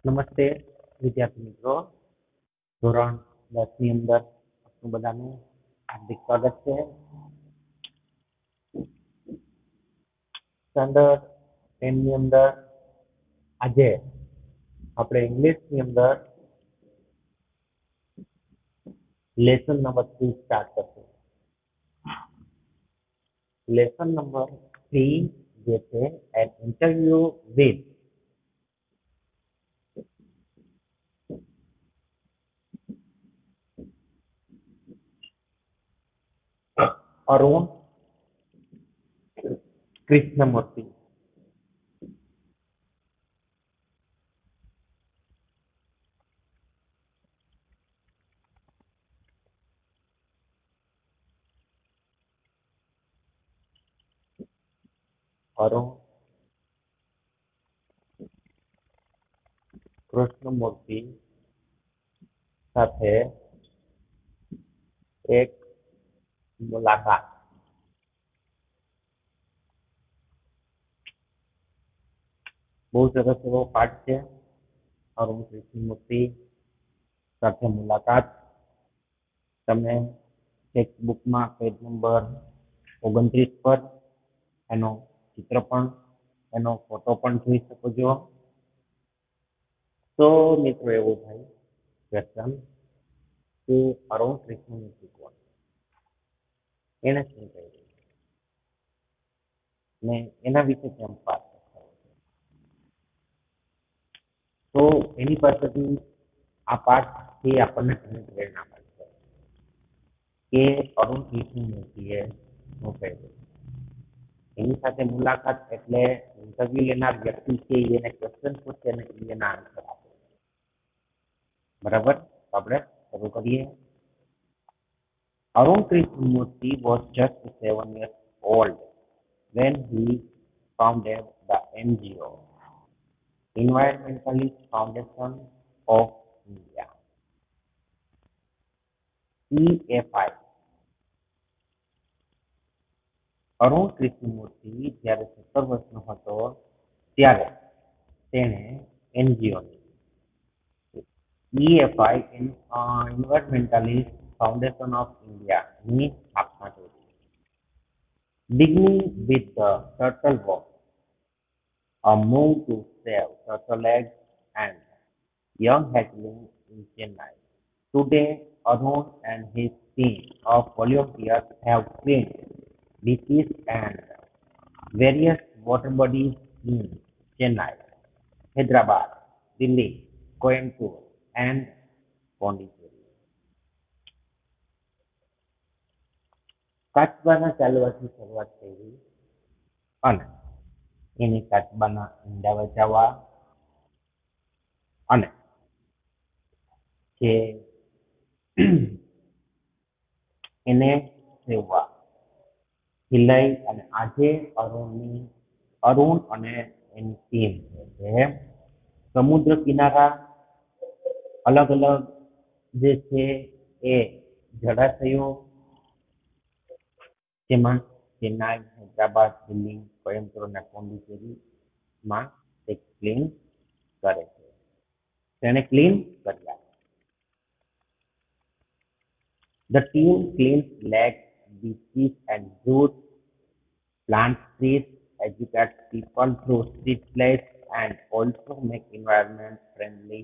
નમસ્તે વિદ્યાર્થી મિત્રો. ધોરણ 10 ની અંદર આપનું બધાનું હાર્દિક સ્વાગત છે. સ્ટાન્ડર્ડ 10 ની અંદર આજે આપણે ઇંગ્લિશની અંદર લેસન નંબર 3 સ્ટાર્ટ કરશું. લેસન નંબર 3 જે છે an interview with Arun Krishnamurthy. Arun Krishnamurthy સાથે એક મુલાકાત. બહુ સરસ એવો પાઠ છે. અરુણ કૃષ્ણમૂર્તિ સાથે મુલાકાત. તમે ટેક્સ્ટબુકમાં પેજ નંબર 29 પર એનો ચિત્ર પણ એનો ફોટો પણ જોઈ શકો છો. તો મિત્રો એવું થાય ક્વેશ્ચન કે અરુણ કૃષ્ણમૂર્તિ કોણ, એને શું કહ્યું ને એના વિશે કેમ વાત થયો, તો એની પાસેથી આ પાઠથી આપણને ઘણી પ્રેરણા મળશે કે અરુણ કૃષ્ણમૂર્તિએ શું કહ્યું. એની સાથે મુલાકાત એટલે ઇન્ટરવ્યુ લેનાર વ્યક્તિ છે એને ક્વેશ્ચન પૂછે અને એના આન્સર આપે. બરાબર, આપણે શરૂ કરીએ. Arun Krishnamurti was just 7 years old when he founded the NGO, Environmentalist Foundation of India, EFI. Arun Krishnamurthy જ્યારે 17 વર્ષનો હતો ત્યારે તેણે એનજીઓની EFI Environmentalist Foundation of India ની સ્થાપના કરી. Beginning with the turtle walk, a move to save turtle eggs and young hatchlings in Chennai. Today, Arun and his team of volunteers have cleaned beaches and various water bodies in Chennai, Hyderabad, Delhi, Coimbatore, and Pondicherry. કાચબાના ચાલવાથી શરૂઆત કરી અને એને કાચબાના ઈંડા બચાવવા અને જે એને સેવવા સિલાઈ. અને આજે અરુણ અને એની ટીમ છે સમુદ્ર કિનારા અલગ અલગ જે છે એ જળાશયો જેમાં ચેન્નાઈ, હૈદરાબાદ, દિલ્હી, કોયમ્બતુર અને પોંડિચેરીમાં તે ક્લીન કરે છે. તેને ક્લીન કર્યા. The team cleans lakes, beaches, and roads, plants trees, educates people through street plays, and also make environment-friendly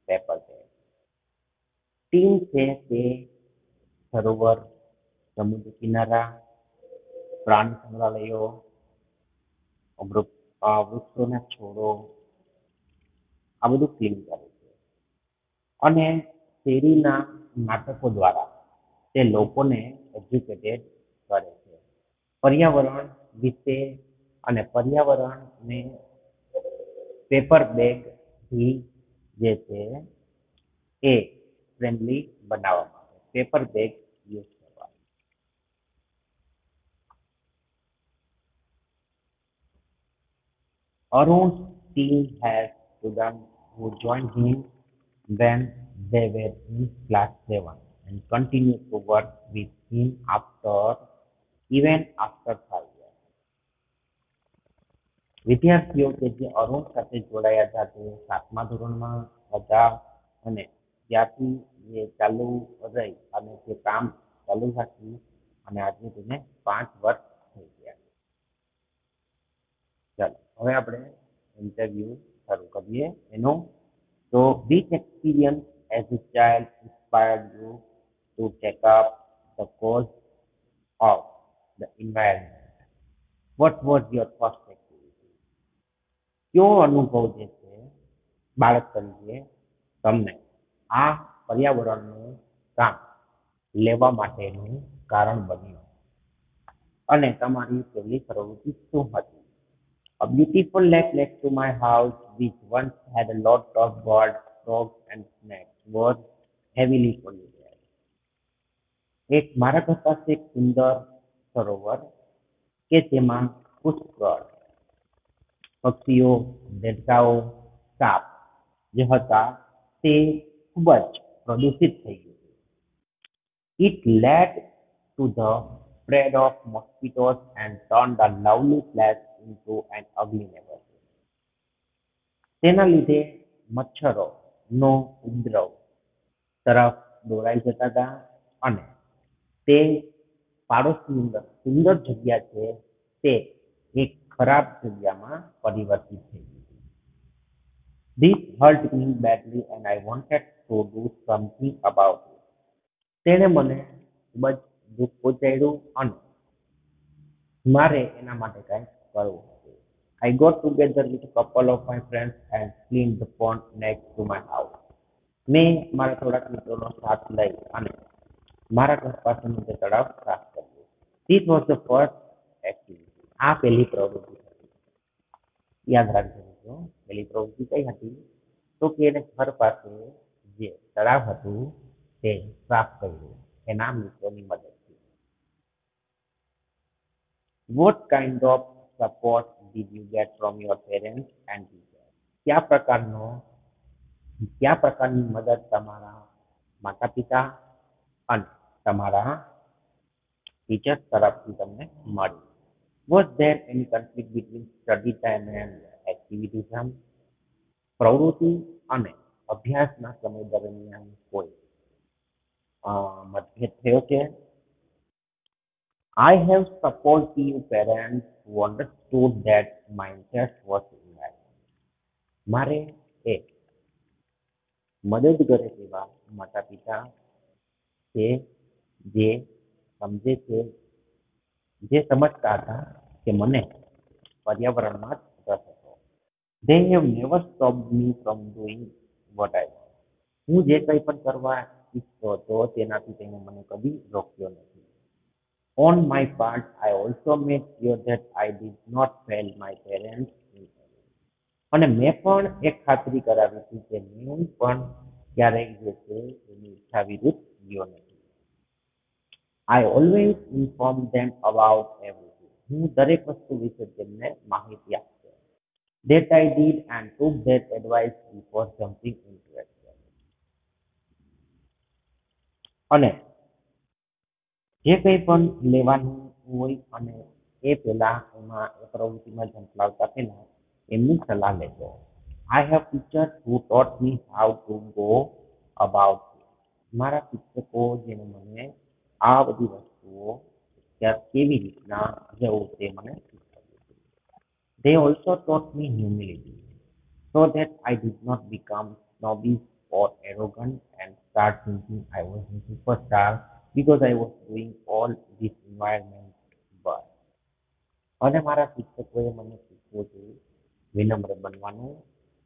paper bags. Team છે તે સરોવર, સમુદ્ર કિનારા, પ્રાણી સંગ્રહાલયો, વૃક્ષોના છોડો આ બધું ક્લીન કરે છે અને શેરીના નાટકો દ્વારા તે લોકોને એજ્યુકેટેડ કરે છે પર્યાવરણ વિશે અને પર્યાવરણને પેપર બેગથી જે છે એ ફ્રેન્ડલી બનાવવા માટે પેપર બેગ યુઝ કરવા. Arun's team has students who joined him when they were in class 7 and continue to work with him even after 5 years. વિદ્યાર્થીઓ કે જે અરુણ સાથે જોડાયા હતા તે 7મા ધોરણમાં હતા અને ત્યાંથી એ ચાલુ રહી અને તે કામ ચાલુ રાખ્યું અને આજે તેને 5 વર્ષ થઈ ગયા. ચાલો હવે આપણે ઇન્ટરવ્યુ શરૂ કરીએ એનો. તો which experience as a child inspired you to take up the cause of the environment? What was your first activity? કયો અનુભવ જે છે બાળક તરીકે તમને આ પર્યાવરણનું કામ લેવા માટેનું કારણ બન્યું અને તમારી પહેલી પ્રવૃત્તિ શું હતી? A beautiful lake next to my house, which once had a lot of birds, frogs, and snakes, was heavily polluted. એક મારા ઘર પાસે એક સુંદર સરોવર કે જેમાં પુષ્કળ પક્ષીઓ, દેડકાઓ, સાપ જે હતા તે ખૂબ જ પ્રદૂષિત થઈ ગયું. It led to the spread of mosquitoes and turned a lovely place into an ugly neighborhood. તેના લીધે મચ્છરોનો ઉપદ્રવ તરફ દોરાઈ જતા હતા અને તે પાડોશની અંદર સુંદર જગ્યા છે તે એક ખરાબ જગ્યામાં પરિવર્તિત થઈ ગઈ. This hurt me badly and I wanted to do something about it. તેણે મને ખૂબ જ દુઃખ પહોંચાડ્યું અને મારે એના માટે કંઈક કરવું હતું. I got together with a couple of my friends and cleaned the pond next to my house. મેં મારા થોડાક મિત્રોનો સાથ લઈ અને મારા ઘર પાસેનું તે તળાવ સાફ કર્યું. This was the first activity. આ પહેલી પ્રવૃત્તિ હતી. યાદ રાખજો મિત્રો, પહેલી પ્રવૃત્તિ કઈ હતી? તો કે એને ઘર પાસે જે તળાવ હતું તે સાફ કર્યું એના મિત્રોની મદદથી. What kind of support did you get from your parents and teachers? કયા પ્રકારની મદદ તમારા માતા પિતા અને તમારા ટીચર્સ તરફથી તમને મળી? Was there any conflict between study time and activity time? પ્રવૃત્તિ અને અભ્યાસના સમય દરમિયાન કોઈ મતભેદ થયો છે? I have supportive parents who understood that my interest was environment. મારે એક મદદ કરે તેવા માતા પિતા છે જે સમજે છે, જે સમજતા હતા કે મને પર્યાવરણમાં જ રસ હતો. They have never stopped me from doing what I want. હું જે કંઈ પણ કરવા ઈચ્છતો હતો તેનાથી તેને મને કદી રોક્યો નથી. On my part, I also made sure that I did not fail my parents in any. અને મેં પણ એક ખાતરી કરાવી હતી કે હું પણ ક્યારેય જે છે એની ઈચ્છા વિરુદ્ધ ગયો નથી. I always inform them about everything. હું દરેક વસ્તુ વિશે તેમને માહિતી આપતો. That I did and took their advice before jumping into action. અને જે કંઈ પણ લેવાનું હોય અને એ પહેલા એમાં એ પ્રવૃત્તિમાં ઝંપલાવતા પહેલા એમની સલાહ લેતો. I have teachers who taught me how to go about it. મારા શિક્ષકો જેને મને આ બધી વસ્તુઓ કેવી રીતના જવું તે મને શીખવ્યું. They also taught me humility so that I did not become snobbish or arrogant and start thinking I was a superstar because I was doing all this environment work. અને મારા શિક્ષકોએ મને શીખવું હતું વિનમ્ર બનવાનું,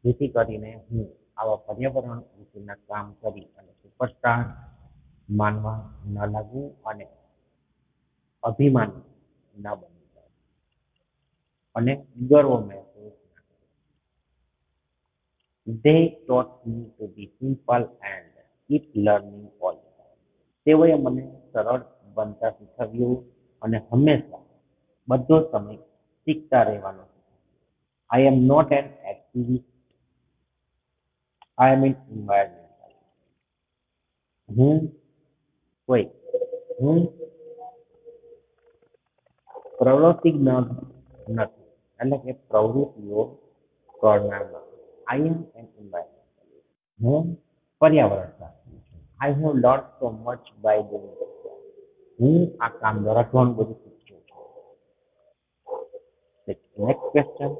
જેથી કરીને હું આવા પર્યાવરણ વિશેના કામ કરી અને સુપરસ્ટાર માનવા ન લાગવું અને અભિમાન ન બની જાય અને ગર્વ મહેસૂસ ન કરું. They taught me to be simple and keep learning all the time. તેઓએ મને સરળ બનતા શીખવ્યું અને હંમેશા બધો સમય શીખતા રહેવાનું. I am not an activist. I am an environmental. હું પ્રવૃત્તિજ્ઞ નથી એટલે કે પ્રવૃત્તિઓ કરનારમાં. આઈ એમ એન એન્વાયરમેન્ટલist. હું પર્યાવરણ છું. I have learn so much bye doing this work. હું આ કામ દ્વારા ઘણું બધું શીખ્યો છું. Next question.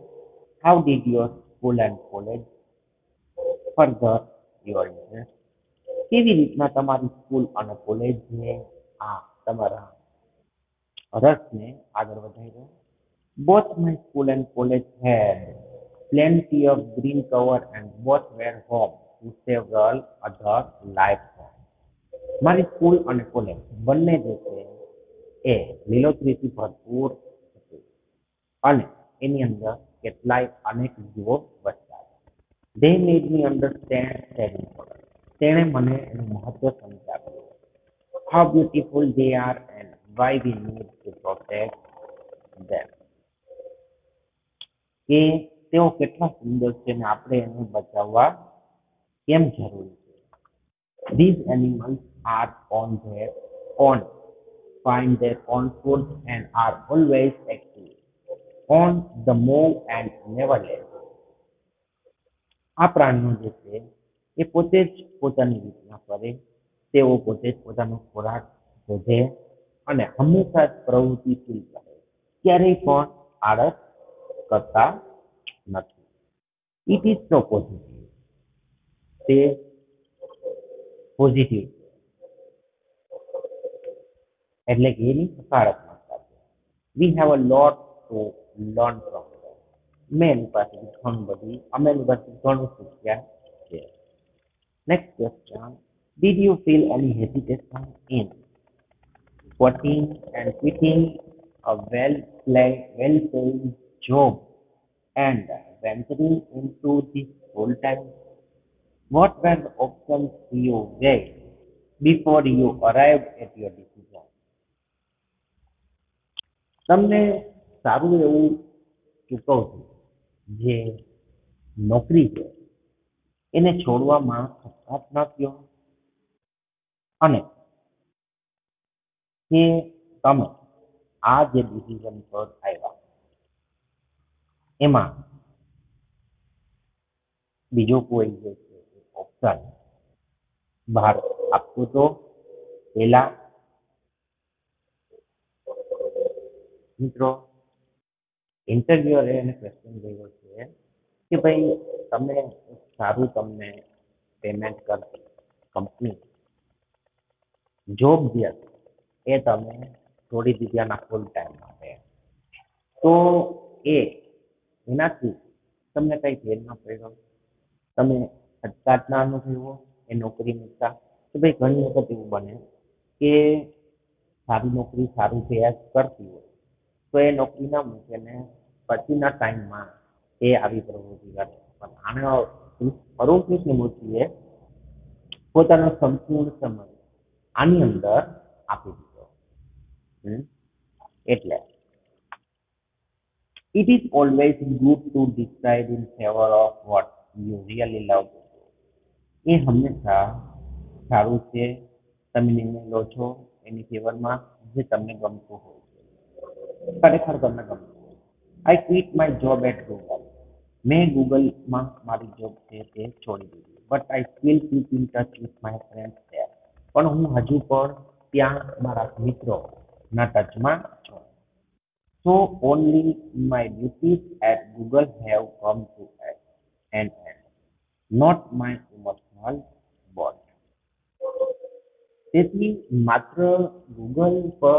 How did your school and college further your interest? કેવી રીતના તમારી સ્કૂલ અને કોલેજને આ તમારા રસને આગળ વધાર્યો? Both my school and college had plenty of green cover and both were home to several other life forms. મારી સ્કૂલ અને કોલેજ બંને જે છે એ લીલોતરીથી ભરપૂર હતી અને એની અંદર કેટલાય અનેક જીવો વસતા હતા. They made me understand their importance. તેણે મને એનું મહત્વ સમજાવ્યું. How beautiful they are and why we need to protect them. કે તેઓ કેટલા સુંદર છે અને આપણે એને બચાવવા કેમ જરૂરી છે. These animals are on their own, find their own food and are always active, on the move and never let go. આ પ્રાણીઓ જે છે એ પોતે જ પોતાની રીતના ફરે, તેઓ પોતે જ પોતાનો ખોરાક શોધે અને હંમેશા જ પ્રવૃત્તિશીલ રહે, ક્યારેય પણ આળસ કરતા નથી. It is so positive. તે પોઝિટિવ એટલે કે એની સકારાત્મકતા છે. We have a lot to learn from them. મેં એની પાસેથી ઘણું બધી અમે એની પાસેથી ઘણું શીખ્યા છે. Next question. Did you feel any hesitation in quitting and quitting a well-paying job and venturing into this full-time? What were the options you weighed before you arrived at your decision? તમને સારું એવું ચૂકવતું જે નોકરી છે એને છોડવામાં ખચકાટ ન થયો અને કે તમે આ જે ડિસિઝન પર આવ્યા એમાં બીજો કોઈ જે છે ઓપ્શન બહાર આપતું તો પહેલા મિત્રો ઇન્ટરવ્યુઅરે એને ક્વેશ્ચન કર્યો છે કે ભાઈ તમે સારું તમને પેમેન્ટ કરતી કંપની જોબ જે હતી એ તમે છોડી દીધી આના ફૂલ ટાઈમ માટે, તો એનાથી તમને કઈ ફેર ન પડ્યો? તમે ખચકાટ ના અનુભવ્યો એ નોકરી મૂકતા? તો ભાઈ ઘણી વખત એવું બને કે સારી નોકરી સારું પ્રયાસ કરતી હોય તો એ નોકરી ના મૂકે ને પછીના ટાઈમમાં એ આવી પ્રવૃત્તિ કરે. પણ આને અરુણ કૃષ્ણમૂર્તિએ પોતાનો સંપૂર્ણ સમય આની અંદર આપી દીધો. એટલે it is always good to decide in favor of what you really love to do. એ હંમેશા સારું છે તમે નિર્ણય લો છો એની ફેવરમાં જે તમને ગમતું હોય છે, ખરેખર તમને ગમતું હોય. I quit my job at Google. મેં ગૂગલમાં મારી જોબ છે તે છોડી દીધી. But I still keep in touch with my friends there. પણ હું હજુ પણ ત્યાં મારા મિત્રોના ટચમાં છું. So only my duties at Google have come to an end, not my emotional bond. તેથી માત્ર ગૂગલ પર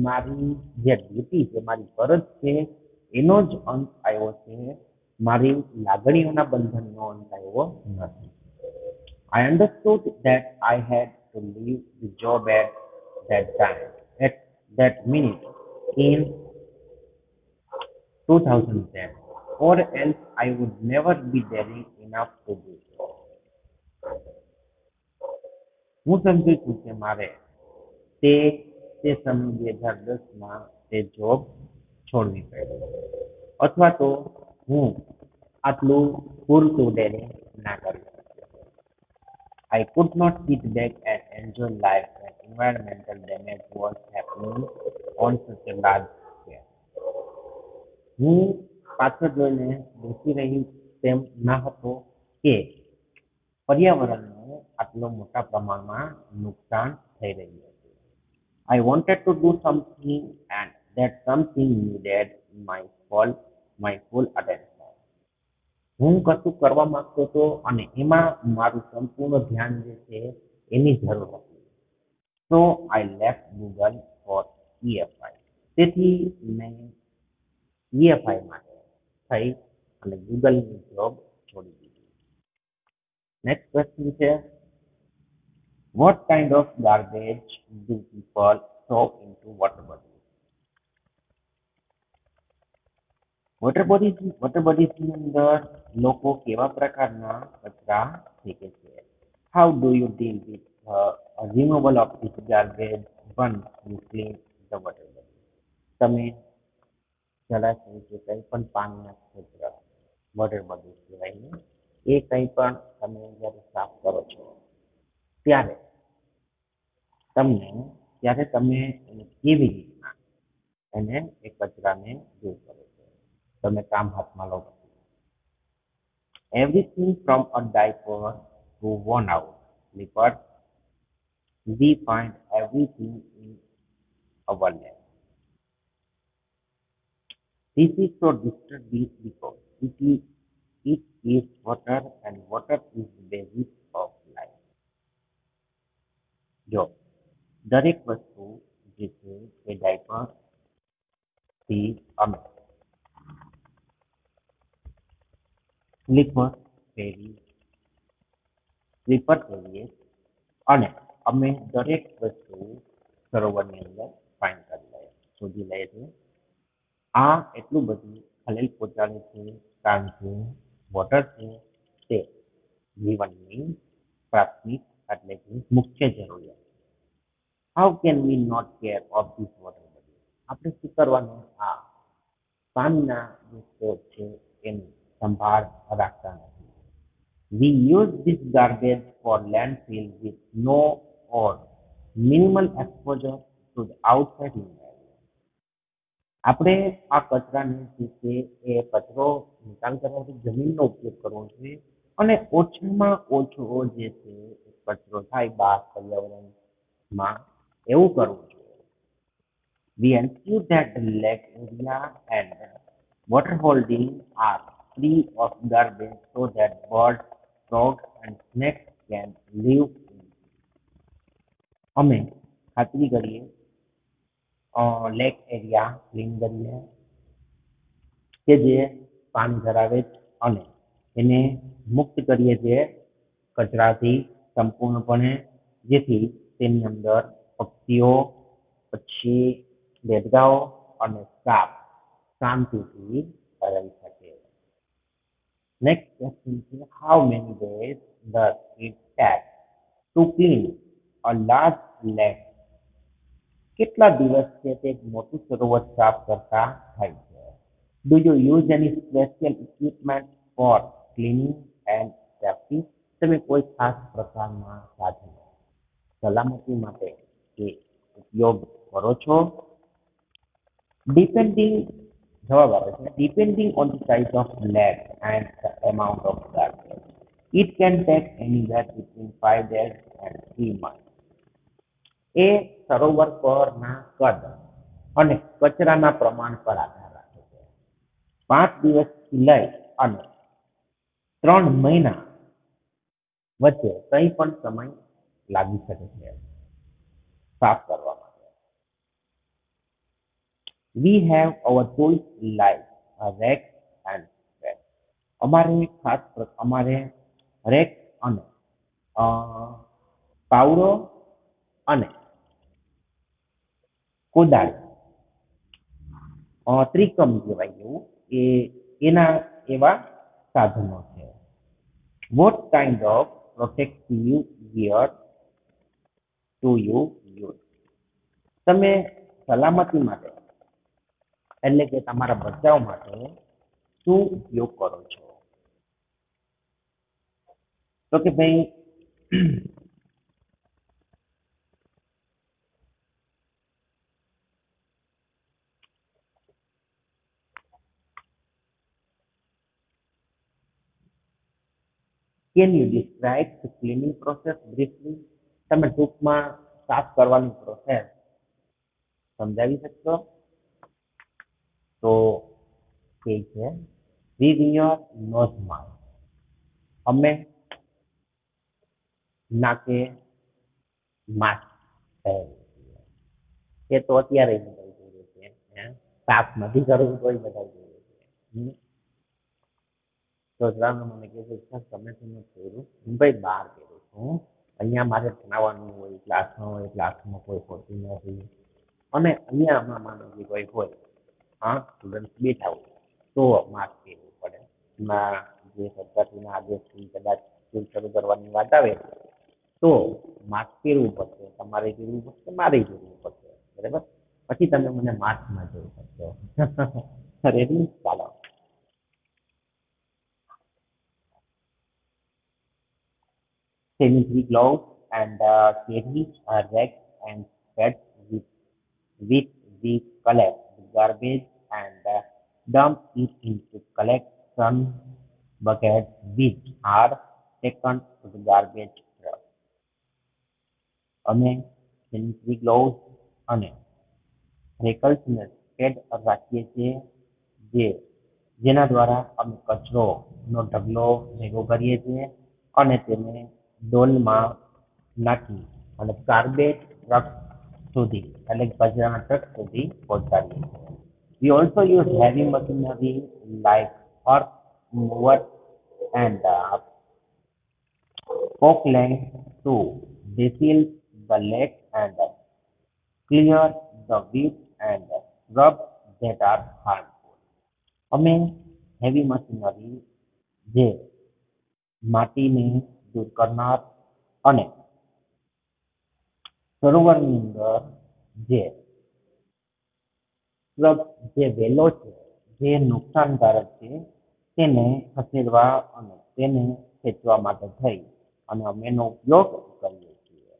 મારી જે ડ્યુટી છે, મારી ફરજ છે એનો જ અંત આવ્યો છે, મારી લાગણીઓના બંધનનો અંત આવ્યો નથી. I understood that I had to leave the job at that time, at that minute in 2010, or else I would never be daring enough to do so. હું સમજુ છું કે મારે તે સમય 2010માં તે જોબ છોડવી પડી અથવા તો હું આટલું પૂરતું ડેરિંગ ના કરી શક્યો. I could not sit back and enjoy life when environmental damage was happening on such a large scale. હું પાછળ જોઈને બેસી રહી તેમ ન હતો કે પર્યાવરણને આટલો મોટા પ્રમાણમાં નુકસાન થઈ રહ્યું હતું. I wanted to do something and that something needed my full attention. હું કશું કરવા માંગતો હતો અને એમાં મારું સંપૂર્ણ ધ્યાન જે છે એની જરૂર હતી. So I left Google for EFI. તેથી મેં EFI માટે થઈ અને ગૂગલની જોબ છોડી દીધી. નેક્સ્ટ ક્વેશ્ચન છે what kind of garbage do people throw into water bodies? Water બોડીઝની અંદર લોકો કેવા પ્રકારના કચરા ફેંકે છે? How do you deal with removal of this garbage once you clean the water body? તમે જળાશય કે કંઈ પણ પાણીના ક્ષેત્ર વોટર બોડી કહેવાય ને એ કંઈ પણ તમે જ્યારે સાફ કરો છો ત્યારે તમે એને કેવી રીતના એને એ કચરાને દૂર કરો છો તમે કામ હાથમાં લો everything from a diaper to worn out slippers we find everything in our life. This is so disturbing because it is water and water is the basis of life. જો દરેક વસ્તુ જે છે એ ડાયપરથી અમે સ્લીપર પહેરીએ અને અમે દરેક વસ્તુ સરોવરની અંદર ફાઇન કરી લઈએ શોધી લઈએ છીએ આ એટલું બધું ખલેલ પહોંચાડે છે કારણ કે વોટર છે તે જીવનની પ્રાથમિક એટલે કે મુખ્ય જરૂરિયાત how can we not care of this water body આપણે શું કરવાનું આ પાણીના જે સ્ત્રોત છે એની સંભાળ રાખતા નથી we use this garbage for landfill with no or minimal exposure to the outside environment. આપણે આ કચરાને જે છે એ કચરો નિકાલ કરવા માટે જમીનનો ઉપયોગ કરવો જોઈએ અને ઓછામાં ઓછો જે છે કચરો થાય બહાર પર્યાવરણમાં એવું કરવું જોઈએ we ensure that the lake area and water holding are free of garbage so that birds, frogs and snakes can live in. અમે ખાતરી કરીએ લેક એરિયા ક્લીન કરીને કે જે પાણી ધરાવે અને એને મુક્ત કરીએ છીએ કચરાથી સંપૂર્ણપણે જેથી તેની અંદર પક્ષીઓ પછી દેડકાઓ અને સાપ શાંતિથી રહી શકે નેક્સ્ટ ક્વેશ્ચન છે how many days does it take to clean a large lake કેટલા દિવસ છે તે એક મોટું સરોવર સાફ કરતા થાય છે do you use any special equipment for cleaning and safety તમે કોઈ ખાસ પ્રકારના સાધનો સલામતી માટે કે ઉપયોગ કરો છો ડિપેન્ડિંગ જવાબ આવે છે depending on the size of leg and the amount of garbage it can take anywhere between 5 days and 3 months એ સરોવર પરના કદ અને કચરાના પ્રમાણ પર આધાર રાખે છે 5 દિવસથી લઈ અને 3 મહિના વચ્ચે કંઈ પણ સમય લાગી શકે છે સાફ કરવા માટે we have our tools like a rake and spade અમારે રેક અને પાવડો અને કોદાળી ત્રિકમ કહેવાય એવું એના એવા સાધનો છે what kind of protective gear do you use તમે સલામતી માટે એટલે કે તમારા બચાવ માટે શું ઉપયોગ કરો છો તો કે ભાઈ Can you describe the cleaning process briefly? તમે ટૂંકમાં સાફ કરવાની પ્રોસેસ સમજાવી શકશો? તો તે છે with your nose mask. અમે નાકે માસ્ક પહેરીએ છીએ. એ તો અત્યારે બધા જોઈએ છે. સાફ નથી કરવું તોય બધા જોઈએ છે. તો રામ મને કીધું સર તમે તો નથી પહેર્યું. હું ભાઈ બહાર પહેરું છું. અહીંયા મારે ભણાવવાનું હોય ક્લાસમાં હોય ક્લાસમાં કોઈ હોતું નથી. અને અહીંયા આમાં માનો કે કોઈ હોય હા સ્ટુડન્ટ બેઠા હોય તો માસ્ક પહેરવું પડે. એમાં જે સરકારના આદેશથી કદાચ સ્કૂલ શરૂ કરવાની વાત આવે તો માસ્ક પહેરવું પડશે. તમારે પહેરવું પડશે મારે પહેરવું પડશે બરાબર. પછી તમે મને માસ્કમાં જોઈ શકશો. રેડી ચાલો. Sanitary gloves and carry rags and pads with we collect the garbage and dump it into collection buckets which are taken to the garbage truck. અમે sanitary gloves અને રેકલ્સને પેડ રાખીએ છીએ જેના દ્વારા અમે કચરોનો ઢગલો ભેગો કરીએ છીએ અને તેને ડોલમાં નાખી અને ગાર્બેજ ટ્રક સુધી એટલે કચરાના ટ્રક સુધી પહોંચાડીએ છીએ. We also use heavy machinery like earth movers and forklifts to distil the lake and clear the weeds and shrubs that are harmful. અમે હેવી મશીનરી જે માટીને દૂર કરનાર અને સરોવરની અંદર જે જે વેલો છે જે નુકસાનકારક છે તેને ખસેડવા અને તેને ખેંચવા માટે થઈ અને અમે એનો ઉપયોગ કરીએ છીએ.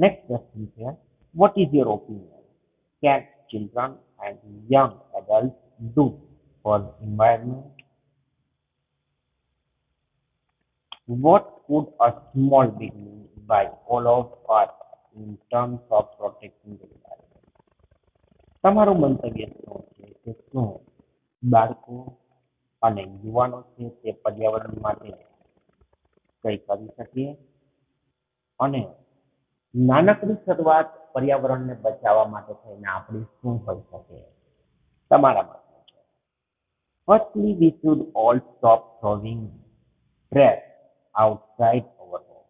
નેક્સ્ટ ક્વેશ્ચન છે what is your opinion? Can children and young adults do for environment? What could a small beginning by all of us in terms of protecting the environment? તમારું મંતવ્ય શું છે કે શું બાળકો અને યુવાનો છે તે પર્યાવરણ માટે કંઈ કરી શકીએ અને નાનકડી શરૂઆત પર્યાવરણને બચાવવા માટે થઈને આપણી શું હોઈ શકે તમારા મતે? Firstly, we should all stop throwing trash outside our home.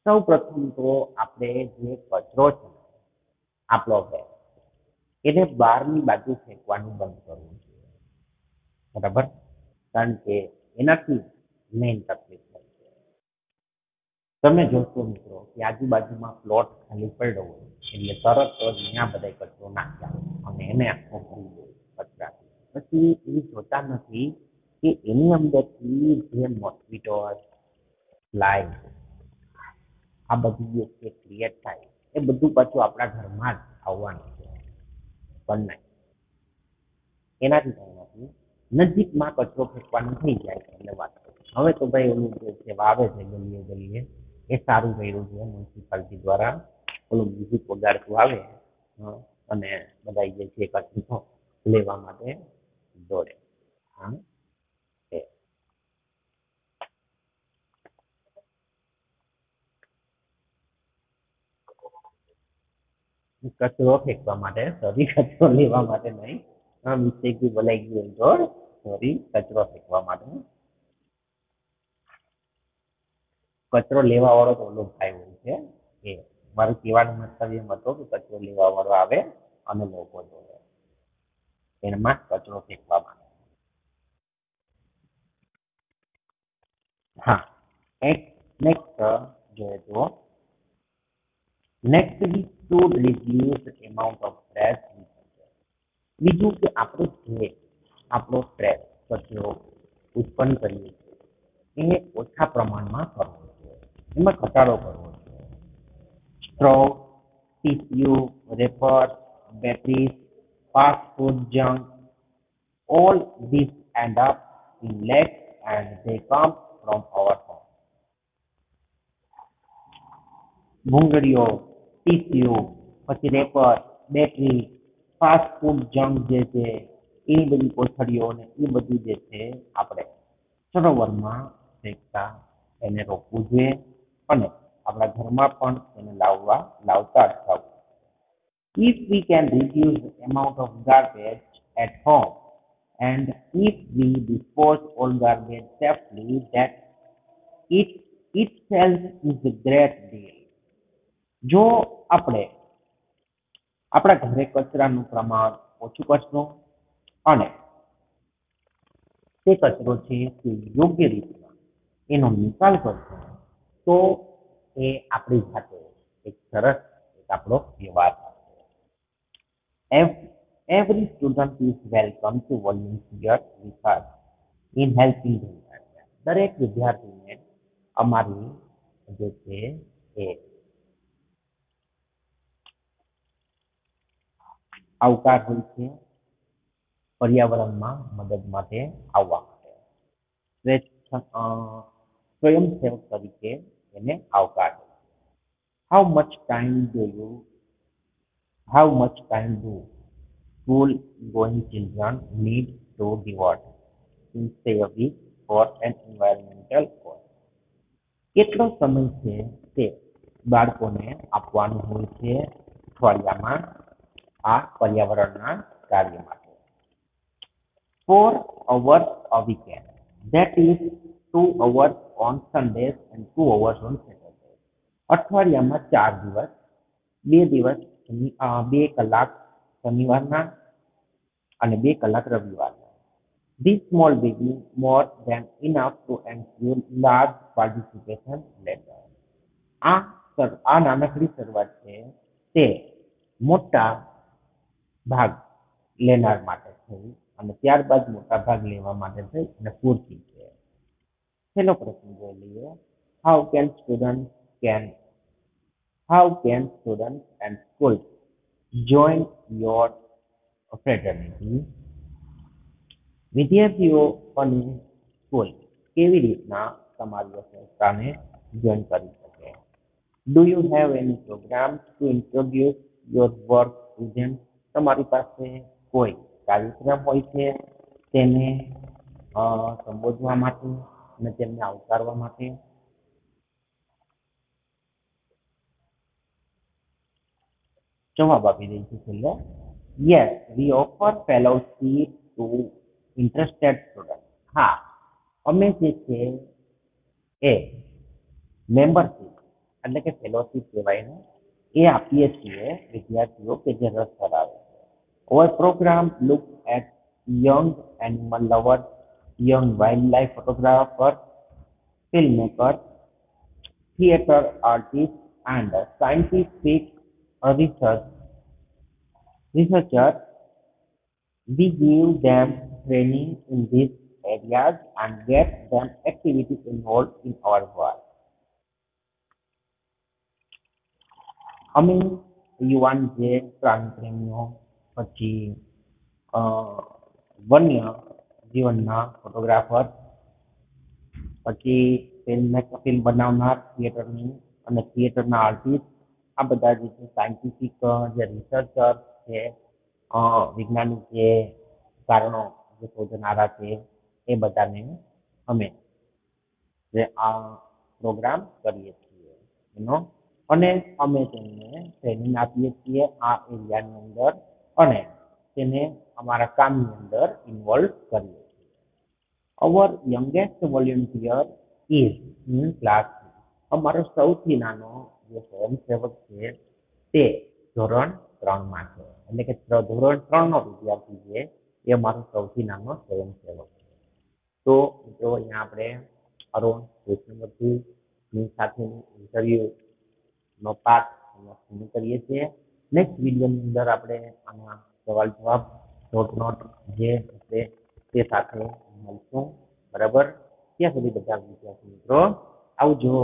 સૌ પ્રથમ તો આપણે જે કચરો છે આપણો એને બહારની બાજુ ફેંકવાનું બંધ કરવું જોઈએ બરાબર. કારણ કે એનાથી મેઇન તકલીફ થાય છે. તમે જોશો મિત્રો કે આજુબાજુમાં પ્લોટ ખાલી પડ્યો હોય એટલે તરત જ ત્યાં બધા કચરો નાખ્યા અને એને આખો ભરી દે કચરાથી. પછી એ જોતા નથી કે એની અંદરથી જે મોસ્કીટો ફ્લાય આ બધી જે ક્રિએટ થાય એ બધું પાછું આપણા ઘરમાં જ આવવાનું છે પણ નહીં. એનાથી કંઈ નથી. નજીકમાં કચરો ફેંકવાનું થઈ જાય એટલે વાત. હવે તો ભાઈ ઓલું જે વાવે છે ગલીએ ગલીએ એ સારું કર્યું છે મ્યુનિસિપાલિટી દ્વારા. ઓલું મ્યુઝિક વગાડતું આવે અને બધા જે છે કચરો લેવા માટે દોડે. કચરો ફેંકવા માટે સોરી કચરો લેવા માટે નહીં. મિસ્ટેકથી બોલાઈ ગયું તો સોરી કચરો ફેંકવા માટે. કચરો લેવા વાળો તો ઓલો ભાઈ હોય છે એ મારું કહેવાનો મતલબ એમ હતો કે કચરો લેવા વાળો આવે અને લોકો જોડે એમાં કચરો ફેંકવા માટે. હા નેક્સ્ટ જોઈએ તો next we should reduce the amount of trash we consume. બીજું કે આપણે જે આપણો સ્ટ્રેસ કચરો ઉત્પન્ન કરીએ છીએ એ ઓછા પ્રમાણમાં કરવો જોઈએ. એમાં ઘટાડો કરવો જોઈએ. Straw tissue wrapper batteries fast food junk all these end up in lakes and they come from our home. ભૂંગળીઓ, ટીસ્યુ, પછી wrapper, battery, fast food junk જે છે એ બધી કોથળીઓ ને એ બધું જે છે આપણે સરોવરમાં ફેંકતા એને રોકવું જોઈએ અને આપણા ઘરમાં પણ એને લાવતા અટકાવવું. If we can reduce the amount of garbage at home and if we dispose all garbage safely, that it itself is a great deal. જો આપણે આપણા ઘરે કચરાનું પ્રમાણ ઓછું કરશું અને તે કચરો છે તે યોગ્ય રીતના એનો નિકાલ કરશું તો એ આપણી સાથે એક સરસ એક આપણો વ્યવહાર થશે. Every student is welcome to volunteer with us in helping the environment. દરેક વિદ્યાર્થીને અમારી જે છે એ આવકાર હોય છે પર્યાવરણમાં મદદ માટે આવવા માટે. સ્વયંસેવક તરીકે એને આવકાર હોય છે. How much time do school going children need to devote in say a week for an environmental cause? કેટલો સમય છે તે બાળકોને આપવાનું હોય છે અઠવાડિયામાં આ પર્યાવરણના કાર્ય માટે. 4 hours a weekend. That is 2 hours on Sundays and 2 hours on Saturdays. અઠવાડિયામાં 4 દિવસ, 2 કલાક શનિવારના અને 2 કલાક રવિવારના. This small beginning more than enough to ensure large participation later. આ નાનકડી શરૂઆત છે તે મોટા ભાગ લેનાર માટે થઈ અને ત્યારબાદ મોટા ભાગ લેવા માટે થઈ અને પૂરતી છે. છેલ્લો પ્રશ્ન જોઈ લઈએ. How can students and schools join your fraternity? વિદ્યાર્થીઓ અને સ્કૂલ કેવી રીતના તમારી સંસ્થાને જોઈન કરી શકે? Do you have any programs to introduce your work to them? તમારી પાસે કોઈ કાર્યક્રમ હોય છે તેને સંબોધવા માટે અને તેમને આવકારવા માટે? જવાબ આપી દઈ છે છેલ્લે. Yes, we offer fellowship to interested students. હા, અમે જે છે એ મેમ્બરશીપ એટલે કે ફેલોશીપ કહેવાય ને એ આપીએ છીએ વિદ્યાર્થીઓ કે જે રસ ધરાવે છે. Our program looks at young animal lovers, young wildlife photographers, filmmakers, theater artists, and scientific researchers. We give them training in these areas and get them activities involved in our work. અમે યુવાન જે પ્રાણી પ્રેમીઓ પછી વન્ય જીવનના photographer પછી film બનાવનાર થિયેટરના આર્ટિસ્ટ આ બધા જે છે સાયન્ટિફિક જે રિસર્ચર છે વૈજ્ઞાનિક જે કારણો જે શોધનારા છે એ બધાને અમે જે આ પ્રોગ્રામ કરીએ છીએ એનો અને અમે તેમને ટ્રેનિંગ આપીએ છીએ આ એરિયાની અંદર અને તેને અમારા કામની અંદર ઇન્વોલ્વ કરીએ છીએ. Our youngest volunteer is in class 3. અમારો સૌથી નાનો જે સ્વયંસેવક છે તે ધોરણ 3માં છે એટલે કે ધોરણ 3નો વિદ્યાર્થી છે એ અમારો સૌથી નાનો સ્વયંસેવક છે. તો મિત્રો અહીંયા આપણે અરુણ કૃષ્ણમૂર્તિની સાથેની ઇન્ટરવ્યુનો પાર્ટ પૂર્ણ કરીએ છીએ. નેક્સ્ટ વિડીયોની અંદર આપણે આના સવાલ જવાબ નોટ જે હશે તે સાથે મળશું. બરાબર? ત્યાં સુધી બધા વિદ્યાર્થી મિત્રો આવજો.